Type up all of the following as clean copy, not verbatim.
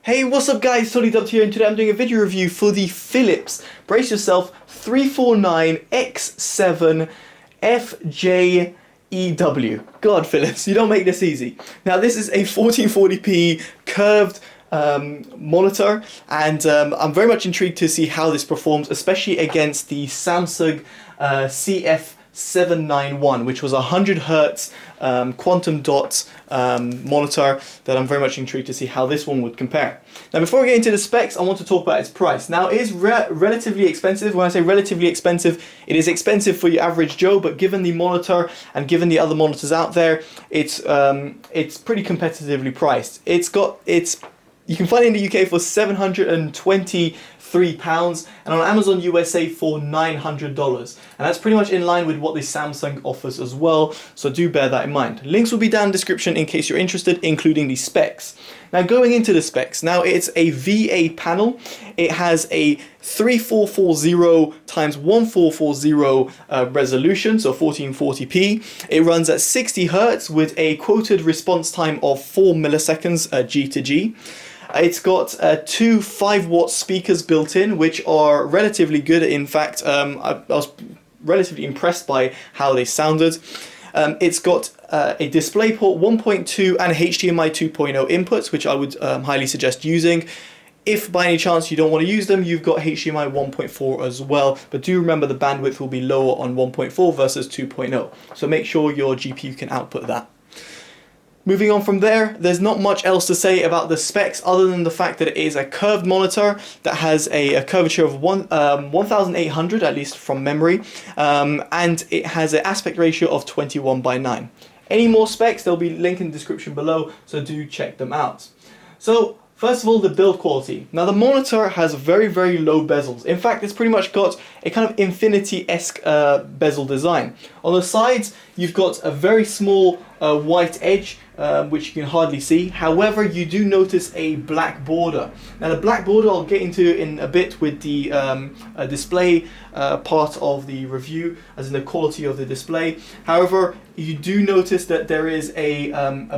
Hey, what's up guys, Totallydubbed here, and today I'm doing a video review for the Philips, brace yourself, 349X7FJEW. God, Philips, you don't make this easy. Now this is a 1440p curved monitor, and I'm very much intrigued to see how this performs, especially against the Samsung CF791, which was a 100 Hz quantum dot monitor that I'm very much intrigued to see how this one would compare. Now before we get into the specs, I want to talk about its price. Now it is relatively expensive. When I say relatively expensive, it is expensive for your average Joe, but given the monitor and given the other monitors out there, it's pretty competitively priced. You can find it in the UK for £723 and on Amazon USA for $900, and that's pretty much in line with what the Samsung offers as well, so do bear that in mind. Links will be down in the description in case you're interested, including the specs. Now going into the specs, now it's a VA panel. It has a 3440 x 1440 resolution, so 1440p. It runs at 60 Hz with a quoted response time of 4 milliseconds G to G. It's got two 5-watt speakers built in, which are relatively good. In fact, I was relatively impressed by how they sounded. It's got a DisplayPort 1.2 and HDMI 2.0 inputs, which I would highly suggest using. If by any chance you don't want to use them, you've got HDMI 1.4 as well, but do remember the bandwidth will be lower on 1.4 versus 2.0, so make sure your GPU can output that. Moving on from there, there's not much else to say about the specs other than the fact that it is a curved monitor that has a curvature of 1800, at least from memory, and it has an aspect ratio of 21:9. Any more specs, there'll be a link in the description below, so do check them out. So first of all, the build quality. Now the monitor has very, very low bezels. In fact, it's pretty much got a kind of infinity-esque bezel design. On the sides, you've got a very small white edge, which you can hardly see. However, you do notice a black border. Now the black border I'll get into in a bit with the display part of the review, as in the quality of the display. However, you do notice that there is a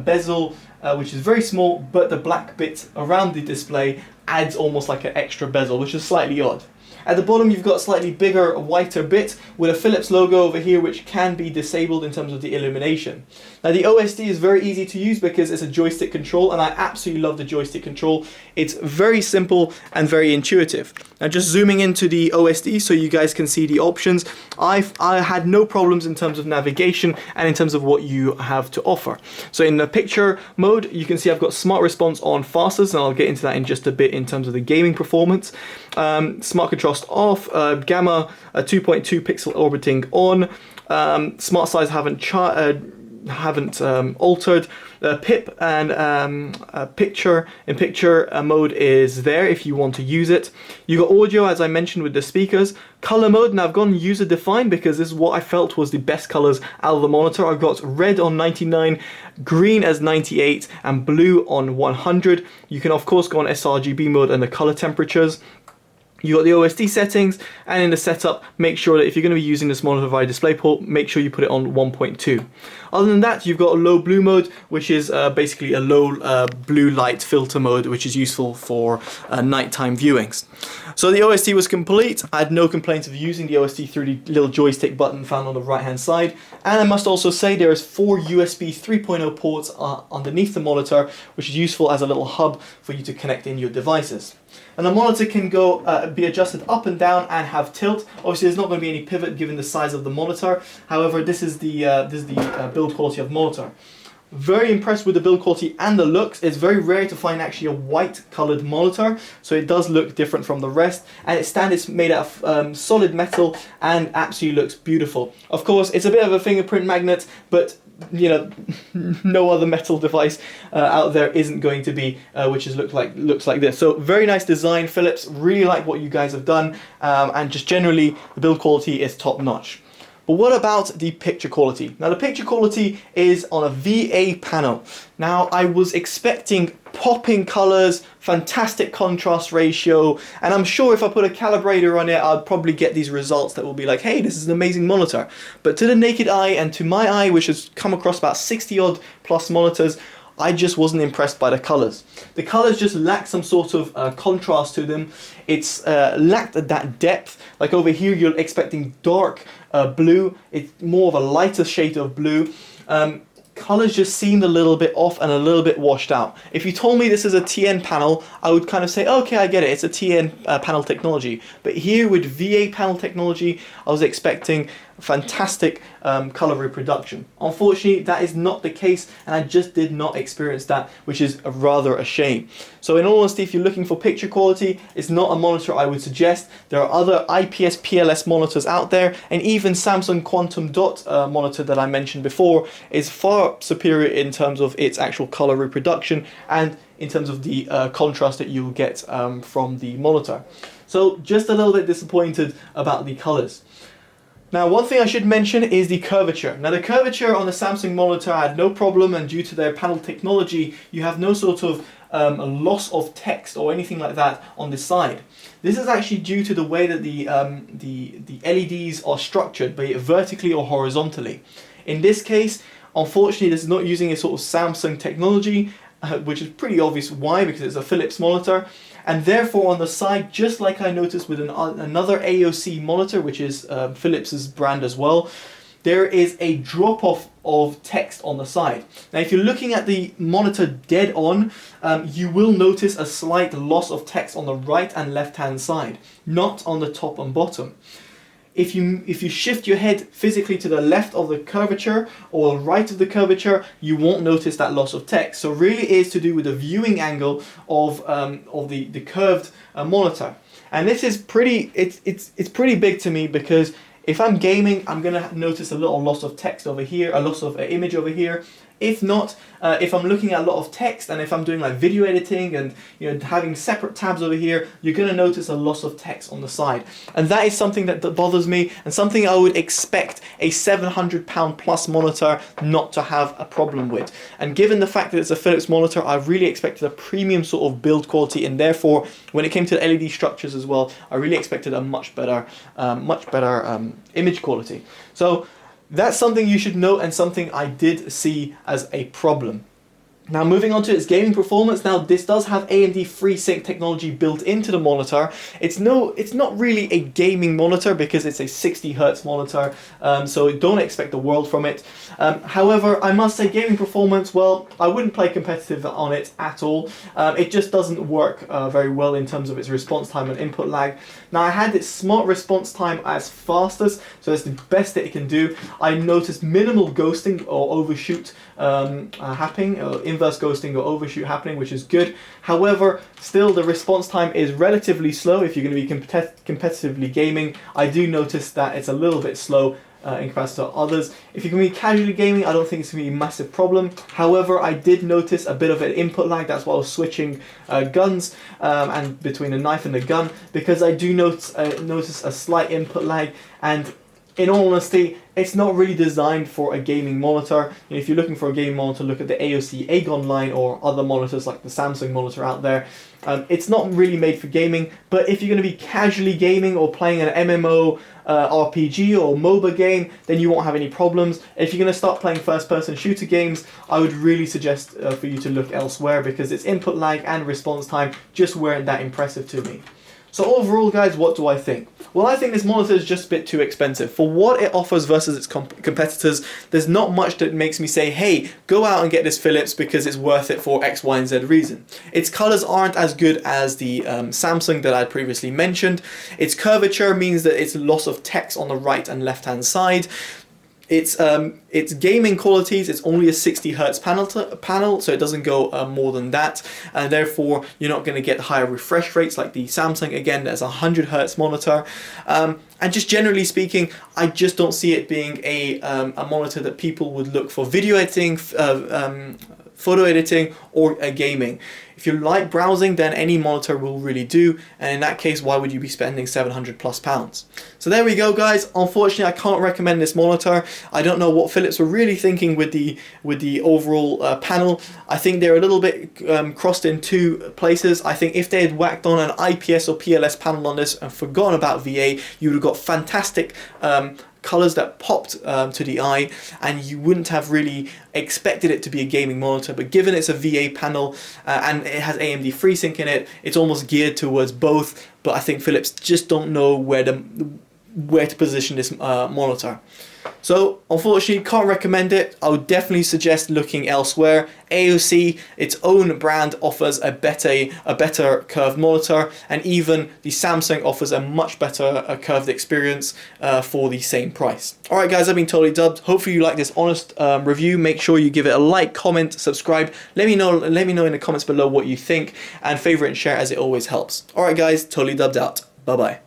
bezel which is very small, but the black bit around the display adds almost like an extra bezel, which is slightly odd. At the bottom you've got a slightly bigger, whiter bit with a Philips logo over here, which can be disabled in terms of the illumination. Now the OSD is very easy to use because it's a joystick control, and I absolutely love the joystick control. It's very simple and very intuitive. Now just zooming into the OSD so you guys can see the options, I had no problems in terms of navigation and in terms of what you have to offer. So in the picture mode, you can see I've got smart response on fastest, and I'll get into that in just a bit in terms of the gaming performance. Smart contrast off, gamma 2.2 pixel orbiting on, smart size haven't altered. PIP and picture mode is there if you want to use it. You got audio, as I mentioned, with the speakers. Color mode, now I've gone user defined because this is what I felt was the best colors out of the monitor. I've got red on 99, green as 98, and blue on 100. You can of course go on sRGB mode and the color temperatures. You got the OSD settings, and in the setup, make sure that if you're going to be using this monitor via DisplayPort, make sure you put it on 1.2. Other than that, you've got a low blue mode, which is basically a low blue light filter mode, which is useful for nighttime viewings. So the OSD was complete. I had no complaints of using the OSD through the little joystick button found on the right hand side. And I must also say there is 4 USB 3.0 ports underneath the monitor, which is useful as a little hub for you to connect in your devices. And the monitor can go be adjusted up and down and have tilt. Obviously there's not going to be any pivot given the size of the monitor. However, this is the build quality of the monitor. Very impressed with the build quality and the looks. It's very rare to find actually a white colored monitor, so it does look different from the rest, and its stand is made out of solid metal and absolutely looks beautiful. Of course, it's a bit of a fingerprint magnet, but you know, no other metal device out there isn't going to be, which looks like this. So very nice design, Philips. Really like what you guys have done, and just generally the build quality is top notch. But what about the picture quality? Now the picture quality is on a VA panel. Now I was expecting popping colors, fantastic contrast ratio, and I'm sure if I put a calibrator on it, I'd probably get these results that will be like, hey, this is an amazing monitor. But to the naked eye and to my eye, which has come across about 60 odd plus monitors, I just wasn't impressed by the colors. The colors just lack some sort of contrast to them. It's lacked that depth. Like over here, you're expecting dark blue. It's more of a lighter shade of blue. Colors just seemed a little bit off and a little bit washed out. If you told me this is a TN panel, I would kind of say, okay, I get it, it's a TN panel technology. But here with VA panel technology, I was expecting fantastic color reproduction. Unfortunately, that is not the case, and I just did not experience that, which is rather a shame. So in all honesty, if you're looking for picture quality, it's not a monitor I would suggest. There are other IPS PLS monitors out there, and even Samsung Quantum Dot monitor that I mentioned before is far superior in terms of its actual color reproduction and in terms of the contrast that you will get from the monitor. So just a little bit disappointed about the colors. Now, one thing I should mention is the curvature. Now, the curvature on the Samsung monitor I had no problem, and due to their panel technology, you have no sort of a loss of text or anything like that on the side. This is actually due to the way that the LEDs are structured, be it vertically or horizontally. In this case, unfortunately, this is not using a sort of Samsung technology, which is pretty obvious why, because it's a Philips monitor. And therefore on the side, just like I noticed with another AOC monitor, which is Philips's brand as well, there is a drop-off of text on the side. Now if you're looking at the monitor dead on, you will notice a slight loss of text on the right and left hand side, not on the top and bottom. If you shift your head physically to the left of the curvature or right of the curvature, you won't notice that loss of text. So really it is to do with the viewing angle of the curved monitor. And this is pretty, it's pretty big to me, because if I'm gaming, I'm gonna notice a little loss of text over here, a loss of image over here. If not, if I'm looking at a lot of text, and if I'm doing like video editing and having separate tabs over here, you're going to notice a loss of text on the side. And that is something that bothers me, and something I would expect a £700 plus monitor not to have a problem with. And given the fact that it's a Philips monitor, I really expected a premium sort of build quality, and therefore when it came to LED structures as well, I really expected a much better image quality. So that's something you should know, and something I did see as a problem. Now moving on to its gaming performance. Now this does have AMD FreeSync technology built into the monitor. It's not really a gaming monitor because it's a 60 Hz monitor, so don't expect the world from it. However, I must say gaming performance, well, I wouldn't play competitive on it at all. It just doesn't work very well in terms of its response time and input lag. Now I had its smart response time as fastest, so that's the best that it can do. I noticed minimal ghosting or overshoot happening, inverse ghosting or overshoot happening, which is good. However, still the response time is relatively slow if you're going to be competitively gaming. I do notice that it's a little bit slow in comparison to others. If you're going to be casually gaming, I don't think it's going to be a massive problem. However, I did notice a bit of an input lag. That's why I was switching guns and between the knife and the gun, because I do notice a slight input lag. And in all honesty, it's not really designed for a gaming monitor. If you're looking for a gaming monitor, look at the AOC Aegon line or other monitors like the Samsung monitor out there. It's not really made for gaming, but if you're going to be casually gaming or playing an MMO, RPG or MOBA game, then you won't have any problems. If you're going to start playing first-person shooter games, I would really suggest for you to look elsewhere, because its input lag and response time just weren't that impressive to me. So overall, guys, what do I think? Well, I think this monitor is just a bit too expensive. For what it offers versus its competitors, there's not much that makes me say, hey, go out and get this Philips because it's worth it for X, Y, and Z reason. Its colors aren't as good as the Samsung that I previously mentioned. Its curvature means that it's loss of text on the right and left-hand side. Its gaming qualities, it's only a 60 Hz panel, so it doesn't go more than that, and therefore you're not going to get higher refresh rates like the Samsung. Again, that's a 100 Hz monitor, and just generally speaking, I just don't see it being a monitor that people would look for video editing, photo editing, or gaming. If you like browsing, then any monitor will really do, and in that case, why would you be spending £700+? So there we go, guys. Unfortunately, I can't recommend this monitor. I don't know what Philips were really thinking with the overall panel. I think they're a little bit crossed in two places. I think if they had whacked on an IPS or PLS panel on this and forgotten about VA, you would have got fantastic colors that popped to the eye, and you wouldn't have really expected it to be a gaming monitor, but given it's a VA panel and it has AMD FreeSync in it, it's almost geared towards both. But I think Philips just don't know where to position this monitor. So unfortunately, can't recommend it. I would definitely suggest looking elsewhere. AOC, its own brand, offers a better curved monitor, and even the Samsung offers a much better curved experience for the same price. Alright guys, I've been Totally Dubbed. Hopefully you like this honest review. Make sure you give it a like, comment, subscribe. Let me know in the comments below what you think, and favorite and share as it always helps. Alright guys, Totally Dubbed out. Bye bye.